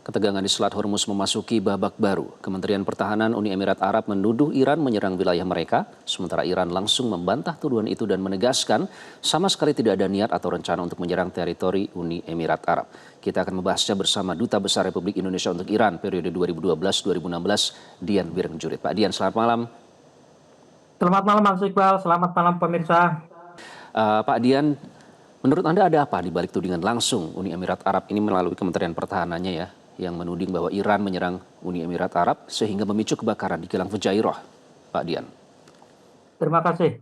Ketegangan di Selat Hormuz memasuki babak baru. Kementerian Pertahanan Uni Emirat Arab menuduh Iran menyerang wilayah mereka, sementara Iran langsung membantah tuduhan itu dan menegaskan sama sekali tidak ada niat atau rencana untuk menyerang teritori Uni Emirat Arab. Kita akan membahasnya bersama Duta Besar Republik Indonesia untuk Iran periode 2012-2016, Dian Wirengjurit. Pak Dian, selamat malam. Selamat malam Mas Iqbal, selamat malam pemirsa. Pak Dian, menurut Anda ada apa di balik tudingan langsung Uni Emirat Arab ini melalui Kementerian Pertahanannya ya, yang menuding bahwa Iran menyerang Uni Emirat Arab sehingga memicu kebakaran di kilang Fujairah, Pak Dian? Terima kasih.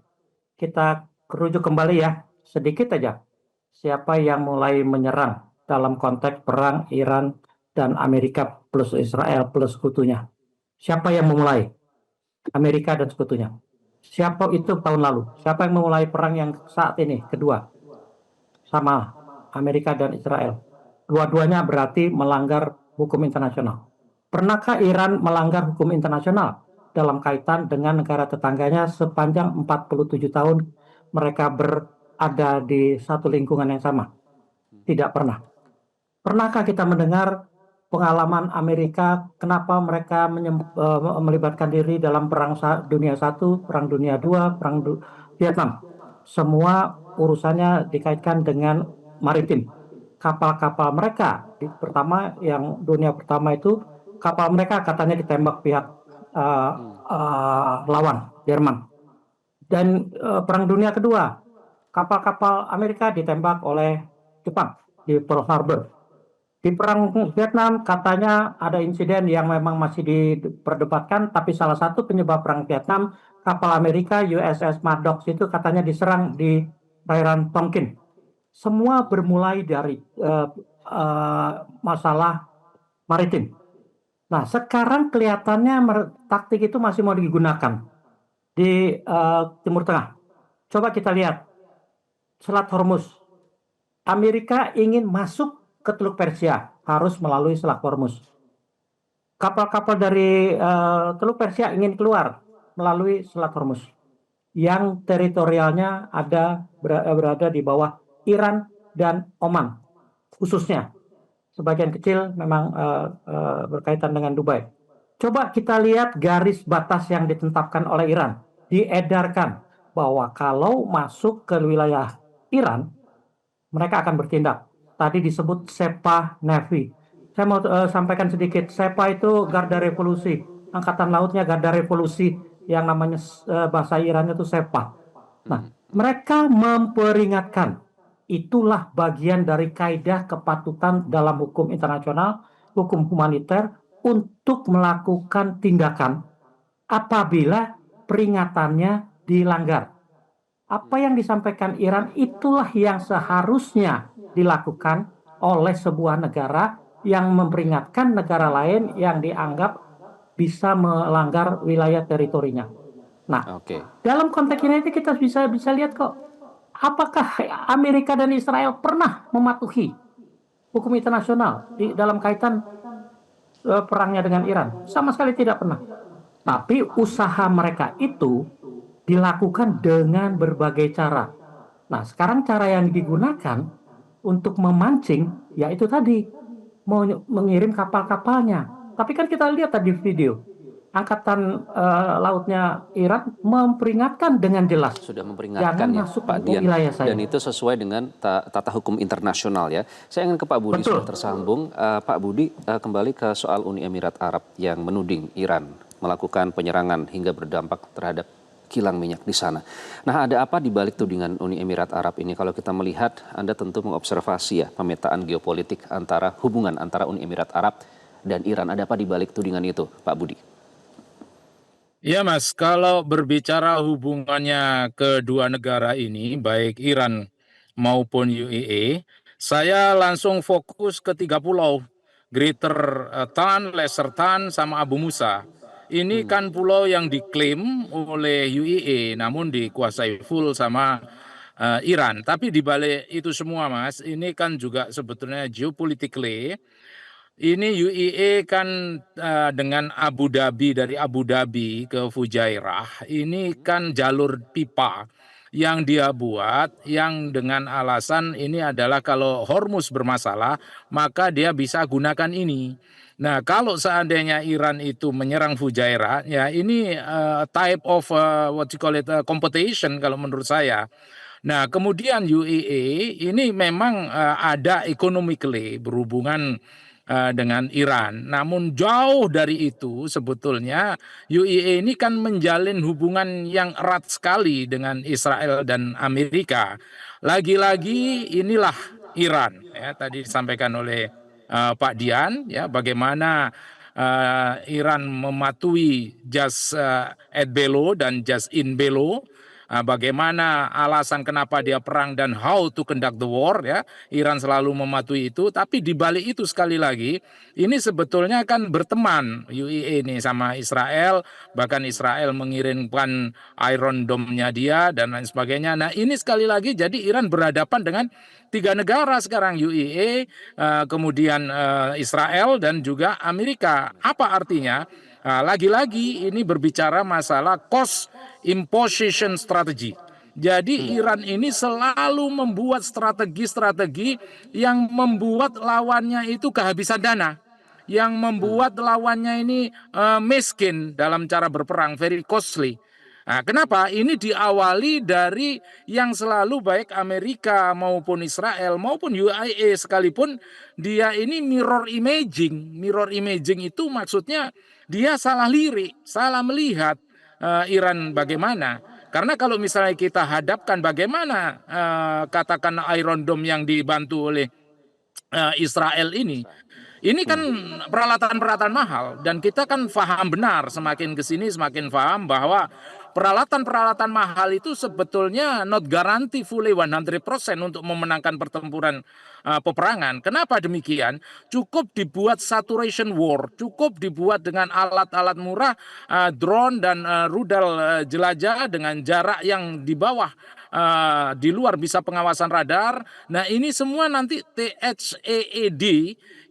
Kita rujuk kembali ya, sedikit aja. Siapa yang mulai menyerang dalam konteks perang Iran dan Amerika plus Israel plus sekutunya? Siapa yang memulai? Amerika dan sekutunya. Siapa itu tahun lalu? Siapa yang memulai perang yang saat ini? Kedua, sama Amerika dan Israel. Dua-duanya berarti melanggar hukum internasional. Pernahkah Iran melanggar hukum internasional dalam kaitan dengan negara tetangganya sepanjang 47 tahun mereka berada di satu lingkungan yang sama? Tidak pernah. Pernahkah kita mendengar pengalaman Amerika, kenapa mereka melibatkan diri dalam perang dunia I, perang dunia II, perang Vietnam? Semua urusannya dikaitkan dengan maritim. Kapal-kapal mereka, pertama yang dunia pertama itu, kapal mereka katanya ditembak pihak lawan, Jerman. Dan perang dunia kedua, kapal-kapal Amerika ditembak oleh Jepang di Pearl Harbor. Di perang Vietnam katanya ada insiden yang memang masih diperdebatkan, tapi salah satu penyebab perang Vietnam, kapal Amerika USS Maddox itu katanya diserang di perairan Tonkin. Semua bermulai dari masalah maritim. Nah, sekarang kelihatannya taktik itu masih mau digunakan di Timur Tengah. Coba kita lihat Selat Hormuz. Amerika ingin masuk ke Teluk Persia, harus melalui Selat Hormuz. Kapal-kapal dari Teluk Persia ingin keluar melalui Selat Hormuz, yang teritorialnya berada di bawah Iran dan Oman, khususnya. Sebagian kecil memang berkaitan dengan Dubai. Coba kita lihat garis batas yang ditetapkan oleh Iran. Diedarkan bahwa kalau masuk ke wilayah Iran, mereka akan bertindak. Tadi disebut Sepah Navy. Saya mau sampaikan sedikit. Sepah itu Garda Revolusi. Angkatan Lautnya Garda Revolusi, yang namanya bahasa Irannya itu Sepah. Nah, mereka memperingatkan. Itulah bagian dari kaidah kepatutan dalam hukum internasional, hukum humaniter, untuk melakukan tindakan apabila peringatannya dilanggar. Apa yang disampaikan Iran itulah yang seharusnya dilakukan oleh sebuah negara yang memperingatkan negara lain yang dianggap bisa melanggar wilayah teritorinya. Nah, dalam konteks ini kita bisa lihat kok, apakah Amerika dan Israel pernah mematuhi hukum internasional dalam kaitan perangnya dengan Iran? Sama sekali tidak pernah. Tapi usaha mereka itu dilakukan dengan berbagai cara. Nah, sekarang cara yang digunakan untuk memancing, yaitu tadi, mengirim kapal-kapalnya. Tapi kan kita lihat tadi video, Angkatan Lautnya Iran memperingatkan dengan jelas. Sudah memperingatkan ya, masuk Pak Dian. Wilayah saya. Dan itu sesuai dengan tata hukum internasional ya. Saya ingin ke Pak Budi, sudah tersambung. Pak Budi, kembali ke soal Uni Emirat Arab yang menuding Iran melakukan penyerangan hingga berdampak terhadap kilang minyak di sana. Nah, ada apa di balik tudingan Uni Emirat Arab ini? Kalau kita melihat, Anda tentu mengobservasi ya pemetaan geopolitik antara hubungan antara Uni Emirat Arab dan Iran. Ada apa di balik tudingan itu, Pak Budi? Ya Mas, kalau berbicara hubungannya kedua negara ini, baik Iran maupun UAE, saya langsung fokus ke 3 pulau, Greater Tan, Lesser Tan, sama Abu Musa. Ini kan pulau yang diklaim oleh UAE, namun dikuasai full sama Iran. Tapi di balik itu semua Mas, ini kan juga sebetulnya geopolitically, ini UAE kan dengan Abu Dhabi, dari Abu Dhabi ke Fujairah, ini kan jalur pipa yang dia buat yang dengan alasan ini adalah kalau Hormuz bermasalah, maka dia bisa gunakan ini. Nah, kalau seandainya Iran itu menyerang Fujairah, ya ini type of what you call it competition kalau menurut saya. Nah, kemudian UAE ini memang ada economically berhubungan dengan Iran. Namun jauh dari itu sebetulnya UAE ini kan menjalin hubungan yang erat sekali dengan Israel dan Amerika. Lagi-lagi inilah Iran ya tadi disampaikan oleh Pak Dian ya bagaimana Iran mematuhi Jas et Bello dan Jas in Bello. Bagaimana alasan kenapa dia perang dan how to conduct the war ya Iran selalu mematuhi itu, tapi di balik itu sekali lagi ini sebetulnya kan berteman UAE ini sama Israel, bahkan Israel mengirimkan Iron Dome-nya dia dan lain sebagainya. Nah ini sekali lagi jadi Iran berhadapan dengan tiga negara sekarang, UAE, kemudian Israel dan juga Amerika. Apa artinya? Lagi-lagi ini berbicara masalah cost imposition strategy. Jadi Iran ini selalu membuat strategi-strategi yang membuat lawannya itu kehabisan dana, yang membuat lawannya ini miskin dalam cara berperang, very costly. Nah, kenapa? Ini diawali dari yang selalu baik Amerika maupun Israel maupun UAE sekalipun dia ini mirror imaging. Mirror imaging itu maksudnya dia salah lirik, salah melihat Iran bagaimana. Karena kalau misalnya kita hadapkan bagaimana katakan Iron Dome yang dibantu oleh Israel ini kan peralatan-peralatan mahal dan kita kan paham benar semakin ke sini semakin paham bahwa peralatan-peralatan mahal itu sebetulnya not guarantee fully 100% untuk memenangkan pertempuran peperangan. Kenapa demikian? Cukup dibuat saturation war, cukup dibuat dengan alat-alat murah, drone dan rudal jelajah dengan jarak yang di bawah di luar bisa pengawasan radar. Nah ini semua nanti THAAD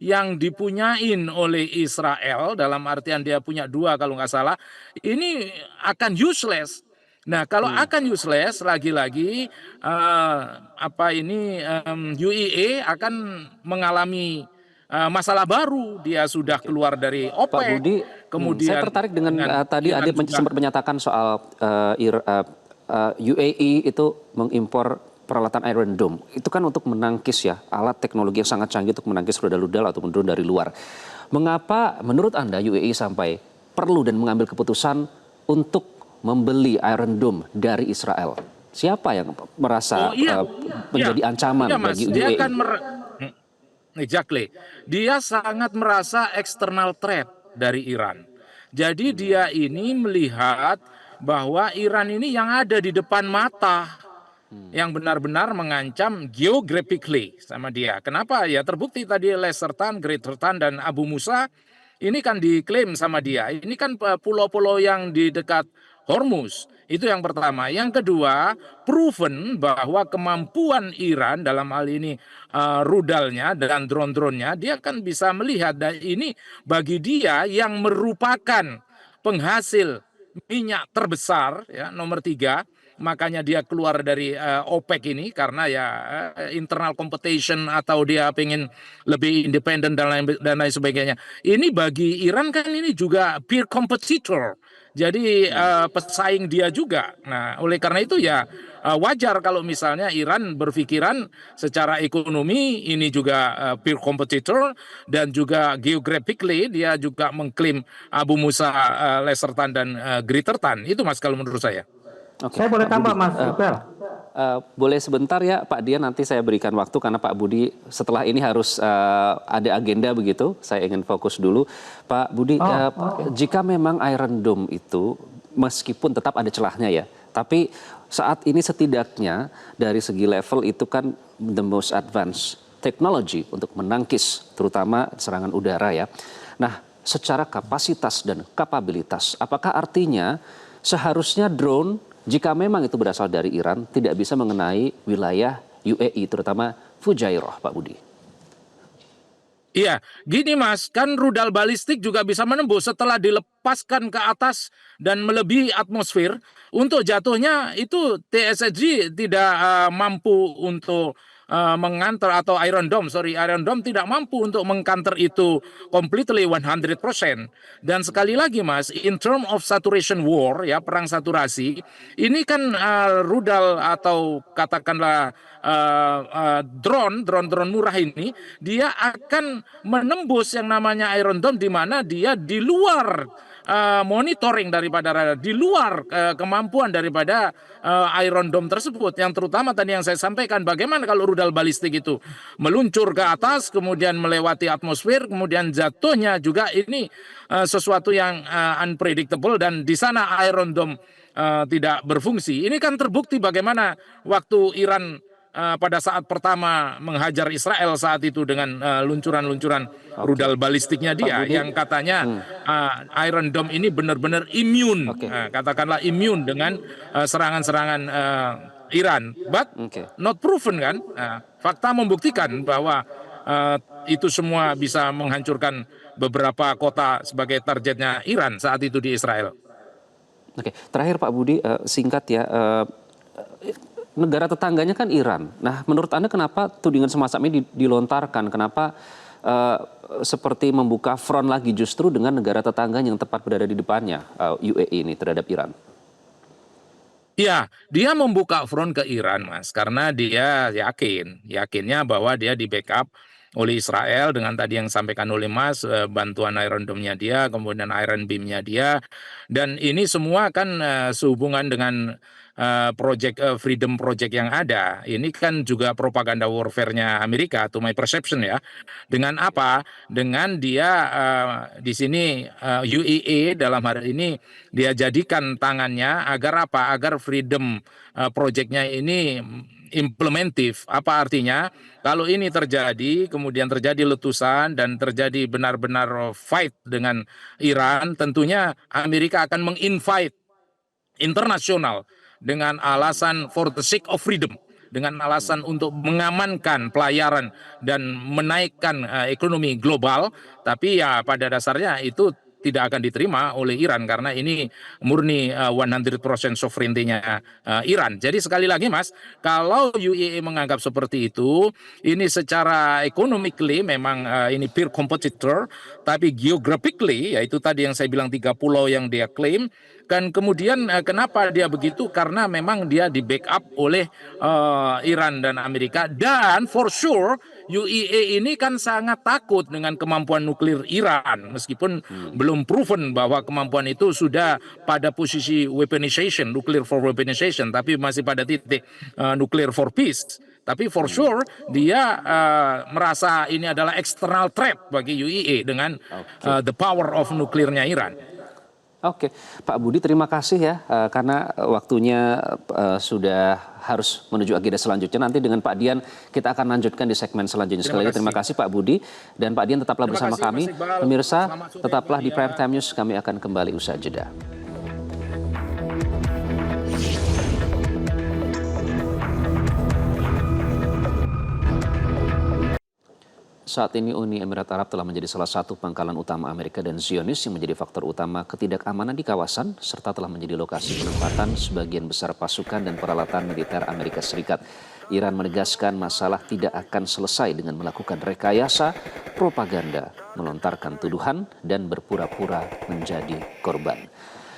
yang dipunyain oleh Israel dalam artian dia punya dua kalau nggak salah ini akan useless. Nah kalau akan useless lagi-lagi UAE akan mengalami masalah baru. Dia sudah keluar dari OPEC. Pak Budi, kemudian saya tertarik dengan tadi Ade sempat menyatakan soal UAE itu mengimpor peralatan Iron Dome. Itu kan untuk menangkis ya, alat teknologi yang sangat canggih untuk menangkis rudal-rudal ataupun drone dari luar. Mengapa menurut Anda UAE sampai perlu dan mengambil keputusan untuk membeli Iron Dome dari Israel? Siapa yang merasa menjadi ancaman bagi UAE? Exactly. Dia sangat merasa external threat dari Iran. Jadi dia ini melihat bahwa Iran ini yang ada di depan mata yang benar-benar mengancam geographically sama dia. Kenapa? Ya terbukti tadi Lesertan, Greatertan dan Abu Musa ini kan diklaim sama dia. Ini kan pulau-pulau yang di dekat Hormuz. Itu yang pertama. Yang kedua, proven bahwa kemampuan Iran dalam hal ini rudalnya dan drone-dronenya, dia kan bisa melihat. Dan ini bagi dia yang merupakan penghasil minyak terbesar, ya nomor 3. Makanya dia keluar dari OPEC ini karena ya internal competition atau dia pengen lebih independen dan lain sebagainya. Ini bagi Iran kan ini juga peer competitor. Jadi pesaing dia juga. Nah, oleh karena itu ya wajar kalau misalnya Iran berpikiran secara ekonomi ini juga peer competitor dan juga geographically dia juga mengklaim Abu Musa, Lesertan dan Greatertan. Itu Mas kalau menurut saya. Oke, saya boleh tambah Mas Iqbal? Boleh sebentar ya Pak Dian, nanti saya berikan waktu karena Pak Budi setelah ini harus ada agenda begitu. Saya ingin fokus dulu. Pak Budi, jika memang Iron Dome itu meskipun tetap ada celahnya ya, tapi saat ini setidaknya dari segi level itu kan the most advanced technology untuk menangkis terutama serangan udara ya. Nah, secara kapasitas dan kapabilitas, apakah artinya seharusnya drone jika memang itu berasal dari Iran tidak bisa mengenai wilayah UAE terutama Fujairah, Pak Budi? Iya, gini Mas, kan rudal balistik juga bisa menembus setelah dilepaskan ke atas dan melebihi atmosfer. Untuk jatuhnya itu TSSG tidak mampu untuk mengantar, atau Iron Dome, Iron Dome tidak mampu untuk mengcounter itu completely 100%. Dan sekali lagi Mas, in term of saturation war, ya, perang saturasi, ini kan rudal atau katakanlah drone murah ini, dia akan menembus yang namanya Iron Dome, di mana dia di luar monitoring daripada radar, di luar kemampuan daripada Iron Dome tersebut. Yang terutama tadi yang saya sampaikan, bagaimana kalau rudal balistik itu meluncur ke atas, kemudian melewati atmosfer, kemudian jatuhnya juga ini sesuatu yang unpredictable, dan di sana Iron Dome tidak berfungsi. Ini kan terbukti bagaimana waktu Iran pada saat pertama menghajar Israel saat itu dengan luncuran-luncuran Oke, rudal balistiknya Pak dia, Budi. yang katanya Iron Dome ini benar-benar immune, Oke, katakanlah immune dengan serangan-serangan Iran, but oke. not proven kan. Fakta membuktikan bahwa itu semua bisa menghancurkan beberapa kota sebagai targetnya Iran saat itu di Israel. Oke, terakhir Pak Budi, singkat ya. Negara tetangganya kan Iran. Nah, menurut Anda kenapa tudingan semacam ini dilontarkan? Kenapa seperti membuka front lagi justru dengan negara tetangganya yang tepat berada di depannya, UAE ini terhadap Iran? Ya, dia membuka front ke Iran, Mas, karena dia yakinnya bahwa dia di backup oleh Israel dengan tadi yang disampaikan oleh Mas, bantuan Iron Dome-nya dia, kemudian Iron Beam-nya dia, dan ini semua kan sehubungan dengan Freedom Project yang ada. Ini kan juga propaganda warfare-nya Amerika, to my perception ya. Dengan apa? Dengan dia di sini UAE dalam hari ini dia jadikan tangannya agar apa? Agar Freedom Project-nya ini implementif. Apa artinya? Kalau ini terjadi, kemudian terjadi letusan dan terjadi benar-benar fight dengan Iran, tentunya Amerika akan menginvite internasional dengan alasan for the sake of freedom, dengan alasan untuk mengamankan pelayaran dan menaikkan ekonomi global. Tapi ya pada dasarnya itu tidak akan diterima oleh Iran karena ini murni 100% sovereignty-nya Iran. Jadi sekali lagi Mas, kalau UAE menganggap seperti itu, ini secara economically memang ini peer competitor, tapi geographically, yaitu tadi yang saya bilang 3 pulau yang dia klaim, kan kemudian kenapa dia begitu? Karena memang dia di backup oleh Iran dan Amerika, dan for sure UAE ini kan sangat takut dengan kemampuan nuklir Iran, meskipun belum proven bahwa kemampuan itu sudah pada posisi weaponization, nuclear for weaponization, tapi masih pada titik nuclear for peace. Tapi for sure dia merasa ini adalah external threat bagi UAE dengan Oke. the power of nuklirnya Iran. Oke, Pak Budi terima kasih ya karena waktunya sudah harus menuju agenda selanjutnya. Nanti dengan Pak Dian kita akan lanjutkan di segmen selanjutnya. Sekali lagi terima kasih Pak Budi, dan Pak Dian tetaplah Terima bersama kasih, kami. Mas Iqbal. Pemirsa Selamat sore, tetaplah Bu di Dia. Prime Time News, kami akan kembali usai jeda. Saat ini Uni Emirat Arab telah menjadi salah satu pangkalan utama Amerika dan Zionis yang menjadi faktor utama ketidakamanan di kawasan, serta telah menjadi lokasi penempatan sebagian besar pasukan dan peralatan militer Amerika Serikat. Iran menegaskan masalah tidak akan selesai dengan melakukan rekayasa, propaganda, melontarkan tuduhan, dan berpura-pura menjadi korban.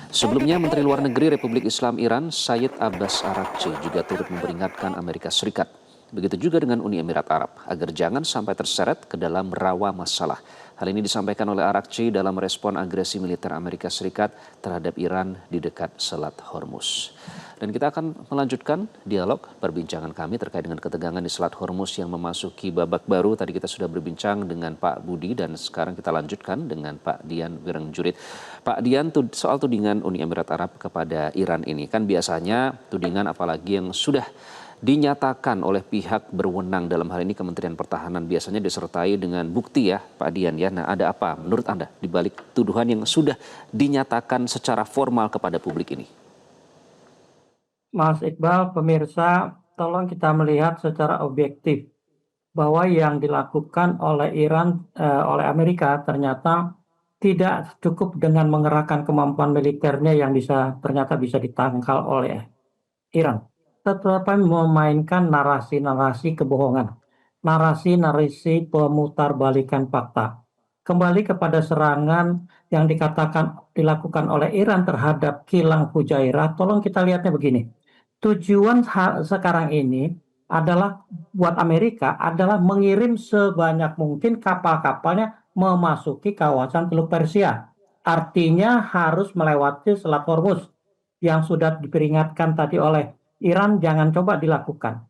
Sebelumnya, Menteri Luar Negeri Republik Islam Iran, Sayyid Abbas Araghchi, juga turut memperingatkan Amerika Serikat. Begitu juga dengan Uni Emirat Arab, agar jangan sampai terseret ke dalam rawa masalah. Hal ini disampaikan oleh Araghchi dalam respon agresi militer Amerika Serikat terhadap Iran di dekat Selat Hormuz. Dan kita akan melanjutkan dialog perbincangan kami terkait dengan ketegangan di Selat Hormuz yang memasuki babak baru. Tadi kita sudah berbincang dengan Pak Budi, dan sekarang kita lanjutkan dengan Pak Dian Wirengjurit. Pak Dian, soal tudingan Uni Emirat Arab kepada Iran ini, kan biasanya tudingan apalagi yang sudah dinyatakan oleh pihak berwenang, dalam hal ini Kementerian Pertahanan, biasanya disertai dengan bukti ya Pak Dian ya. Nah, ada apa menurut Anda di balik tuduhan yang sudah dinyatakan secara formal kepada publik ini? Mas Iqbal, pemirsa, tolong kita melihat secara objektif. bahwa yang dilakukan oleh Iran, oleh Amerika ternyata tidak cukup dengan mengerahkan kemampuan militernya yang ternyata bisa ditangkal oleh Iran, tetapi memainkan narasi-narasi kebohongan, narasi-narasi pemutarbalikan fakta. Kembali kepada serangan yang dikatakan dilakukan oleh Iran terhadap kilang Fujairah, tolong kita lihatnya begini. Tujuan sekarang ini adalah buat Amerika adalah mengirim sebanyak mungkin kapal-kapalnya memasuki kawasan Teluk Persia. Artinya harus melewati Selat Hormuz yang sudah diperingatkan tadi oleh Iran jangan coba dilakukan.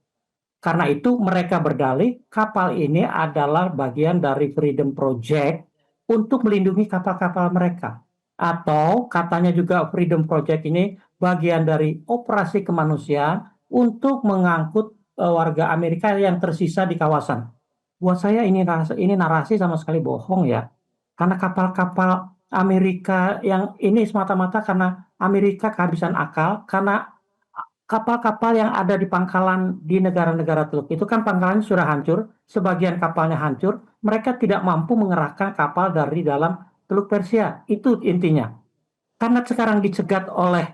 Karena itu mereka berdalih kapal ini adalah bagian dari Freedom Project untuk melindungi kapal-kapal mereka. Atau katanya juga Freedom Project ini bagian dari operasi kemanusiaan untuk mengangkut warga Amerika yang tersisa di kawasan. Buat saya ini narasi sama sekali bohong ya. Karena kapal-kapal Amerika yang ini semata-mata karena Amerika kehabisan akal, karena kapal-kapal yang ada di pangkalan di negara-negara Teluk itu kan pangkalannya sudah hancur, sebagian kapalnya hancur, mereka tidak mampu mengerahkan kapal dari dalam Teluk Persia. Itu intinya. Karena sekarang dicegat oleh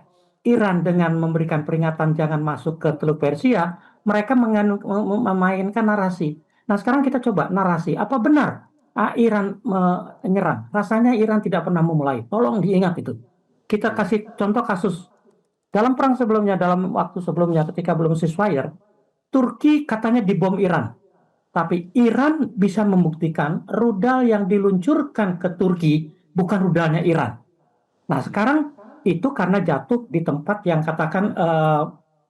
Iran dengan memberikan peringatan jangan masuk ke Teluk Persia, mereka memainkan narasi. Nah sekarang kita coba narasi, apa benar Iran menyerang? Rasanya Iran tidak pernah memulai. Tolong diingat itu. Kita kasih contoh kasus dalam perang sebelumnya, dalam waktu sebelumnya ketika belum ceasefire, Turki katanya dibom Iran. Tapi Iran bisa membuktikan rudal yang diluncurkan ke Turki bukan rudalnya Iran. Nah sekarang itu karena jatuh di tempat yang katakan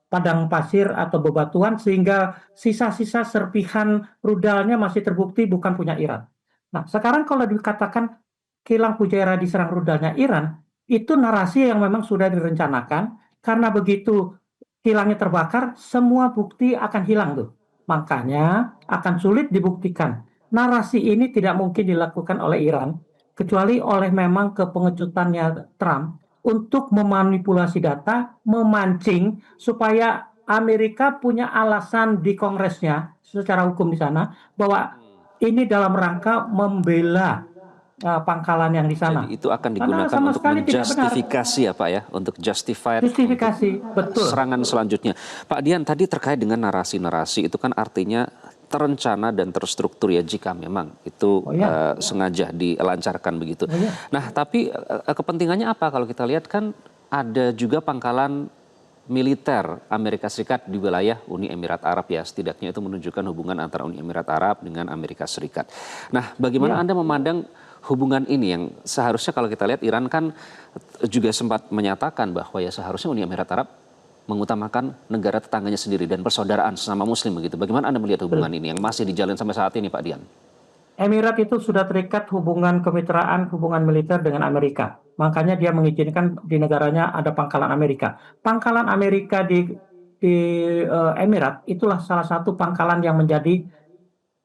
padang pasir atau bebatuan sehingga sisa-sisa serpihan rudalnya masih terbukti bukan punya Iran. Nah sekarang kalau dikatakan kilang Fujairah diserang rudalnya Iran, itu narasi yang memang sudah direncanakan karena begitu kilangnya terbakar, semua bukti akan hilang tuh. Makanya akan sulit dibuktikan. Narasi ini tidak mungkin dilakukan oleh Iran, kecuali oleh memang kepengejutannya Trump untuk memanipulasi data, memancing supaya Amerika punya alasan di Kongresnya secara hukum di sana bahwa ini dalam rangka membela pangkalan yang di sana. Jadi itu akan Karena digunakan sama untuk sekali tidak benar. menjustifikasi ya Pak ya, untuk justify Justifikasi, betul. serangan selanjutnya. Pak Dian tadi terkait dengan narasi-narasi itu kan artinya terencana dan terstruktur ya jika memang itu sengaja dilancarkan begitu. Nah tapi kepentingannya apa kalau kita lihat kan ada juga pangkalan militer Amerika Serikat di wilayah Uni Emirat Arab ya, setidaknya itu menunjukkan hubungan antara Uni Emirat Arab dengan Amerika Serikat. Nah bagaimana Anda memandang hubungan ini yang seharusnya kalau kita lihat Iran kan juga sempat menyatakan bahwa ya seharusnya Uni Emirat Arab mengutamakan negara tetangganya sendiri dan persaudaraan sesama muslim begitu. Bagaimana Anda melihat hubungan ini yang masih dijalin sampai saat ini Pak Dian? Emirat itu sudah terikat hubungan kemitraan, hubungan militer dengan Amerika. Makanya dia mengizinkan di negaranya ada pangkalan Amerika. Pangkalan Amerika di Emirat itulah salah satu pangkalan yang menjadi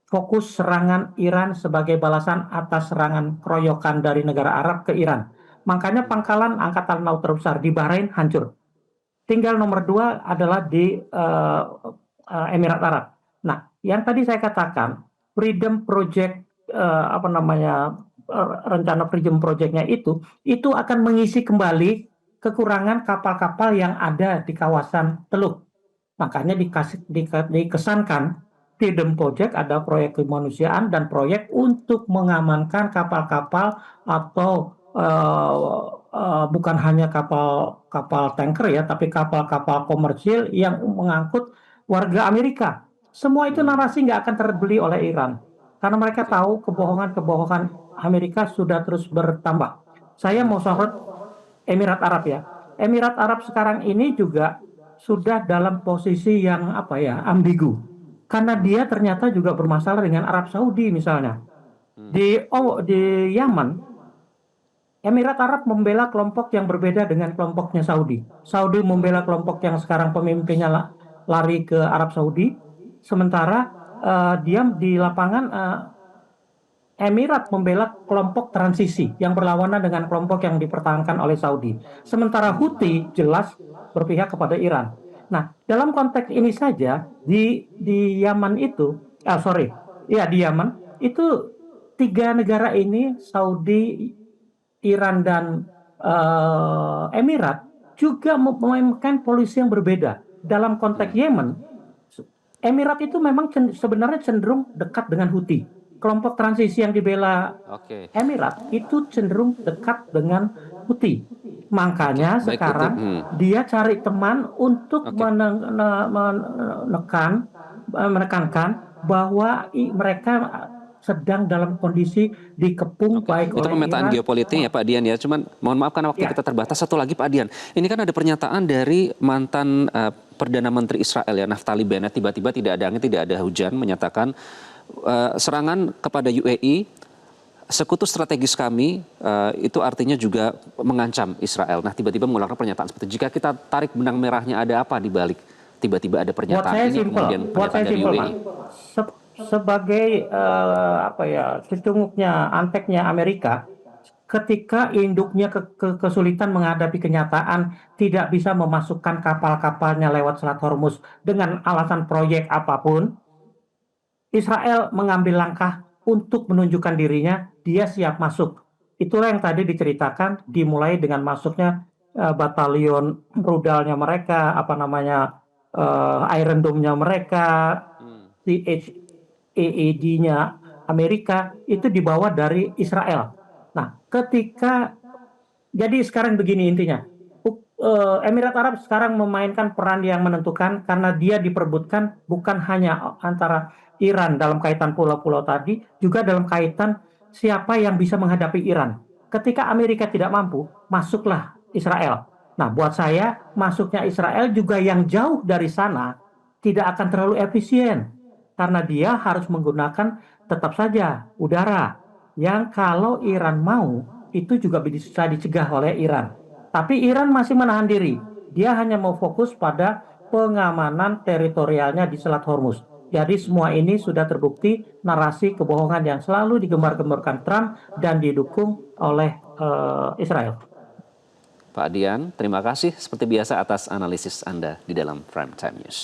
fokus serangan Iran sebagai balasan atas serangan keroyokan dari negara Arab ke Iran. Makanya pangkalan angkatan laut terbesar di Bahrain hancur. Tinggal nomor 2 adalah di Emirat Arab. Nah, yang tadi saya katakan Freedom Project rencana Freedom Project-nya itu akan mengisi kembali kekurangan kapal-kapal yang ada di kawasan Teluk. Makanya dikesankan Freedom Project ada proyek kemanusiaan dan proyek untuk mengamankan kapal-kapal atau bukan hanya kapal tanker ya, tapi kapal-kapal komersil yang mengangkut warga Amerika. Semua itu narasi nggak akan terbeli oleh Iran. Karena mereka tahu kebohongan-kebohongan Amerika sudah terus bertambah. Saya mau sorot Emirat Arab ya. Emirat Arab sekarang ini juga sudah dalam posisi yang ambigu. Karena dia ternyata juga bermasalah dengan Arab Saudi misalnya. Di Yaman, Emirat Arab membela kelompok yang berbeda dengan kelompoknya Saudi. Saudi membela kelompok yang sekarang pemimpinnya lari ke Arab Saudi. Sementara dia di lapangan Emirat membela kelompok transisi yang berlawanan dengan kelompok yang dipertahankan oleh Saudi. Sementara Houthi jelas berpihak kepada Iran. Nah, dalam konteks ini saja di Yaman itu, ya di Yaman itu 3 negara ini, Saudi, Iran dan Emirat, juga memainkan polisi yang berbeda. Dalam konteks Yemen, Emirat itu memang sebenarnya cenderung dekat dengan Houthi. Kelompok transisi yang dibela Oke. Emirat itu cenderung dekat dengan Houthi. Makanya Oke, baik itu. sekarang dia cari teman untuk Oke. menekankan bahwa mereka sedang dalam kondisi dikepung Oke, baik itu oleh pemetaan Iran. geopolitik ya Pak Dian ya. Cuman mohon maaf karena waktu Ya. kita terbatas. Satu lagi Pak Dian, ini kan ada pernyataan dari mantan Perdana Menteri Israel ya, Naftali Bennett, tiba-tiba tidak ada angin, tidak ada hujan, menyatakan serangan kepada UAE, sekutu strategis kami, itu artinya juga mengancam Israel. Nah, tiba-tiba mengeluarkan pernyataan seperti itu. Jika kita tarik benang merahnya, ada apa di balik tiba-tiba ada pernyataan ini, kemudian pernyataan dari UAE? Sebagai cecunguknya, anteknya Amerika, ketika induknya kesulitan menghadapi kenyataan tidak bisa memasukkan kapal-kapalnya lewat Selat Hormuz dengan alasan proyek apapun, Israel mengambil langkah untuk menunjukkan dirinya, dia siap masuk. Itulah yang tadi diceritakan, dimulai dengan masuknya batalion rudalnya mereka, Iron Dome-nya mereka, THAAD-nya Amerika, itu dibawa dari Israel. Nah, jadi sekarang begini intinya, Emirat Arab sekarang memainkan peran yang menentukan karena dia diperebutkan bukan hanya antara Iran dalam kaitan pulau-pulau tadi, juga dalam kaitan siapa yang bisa menghadapi Iran. Ketika Amerika tidak mampu, masuklah Israel. Nah, buat saya, masuknya Israel juga yang jauh dari sana tidak akan terlalu efisien karena dia harus menggunakan tetap saja udara yang kalau Iran mau itu juga bisa dicegah oleh Iran. Tapi Iran masih menahan diri. Dia hanya mau fokus pada pengamanan teritorialnya di Selat Hormuz. Jadi semua ini sudah terbukti narasi kebohongan yang selalu digembar-gemborkan Trump dan didukung oleh Israel. Pak Dian, terima kasih seperti biasa atas analisis Anda di dalam Prime Time News.